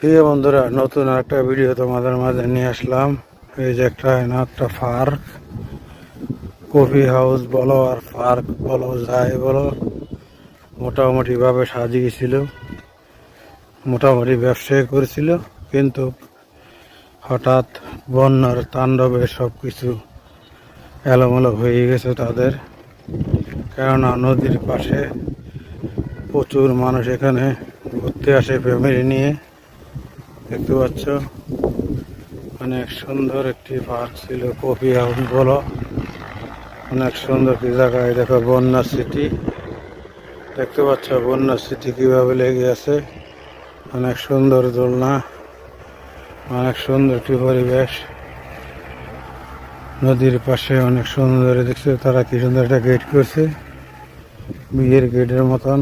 প্রিয় বন্ধুরা, নতুন একটা ভিডিও তোমাদের মাঝে নিয়ে আসলাম। এই যে একটা পার্ক, কফি হাউস বলো আর পার্ক বলো, যাই বলো, মোটামুটি ভাবে সাজিয়েছিল, মোটামুটি ব্যবসায় করেছিল। কিন্তু হঠাৎ বন্যার তাণ্ডবে সবকিছু এলোমেলো হয়ে গেছে তাদের। কেননা নদীর পাশে প্রচুর মানুষ এখানে ঘুরতে আসে ফ্যামিলি নিয়ে। দেখতে পাচ্ছ, অনেক সুন্দর একটি পার্ক ছিল, কফি হাউস বলো, অনেক সুন্দর একটি জায়গায়। দেখো বন্যা স্মৃতি, দেখতে পাচ্ছ বন্যা স্মৃতি কিভাবে লেগে আছে। অনেক সুন্দর দোলনা, অনেক সুন্দর একটি পরিবেশ নদীর পাশে, অনেক সুন্দর। দেখছো তারা কি সুন্দর একটা গেট করছে, বিয়ের গেটের মতন।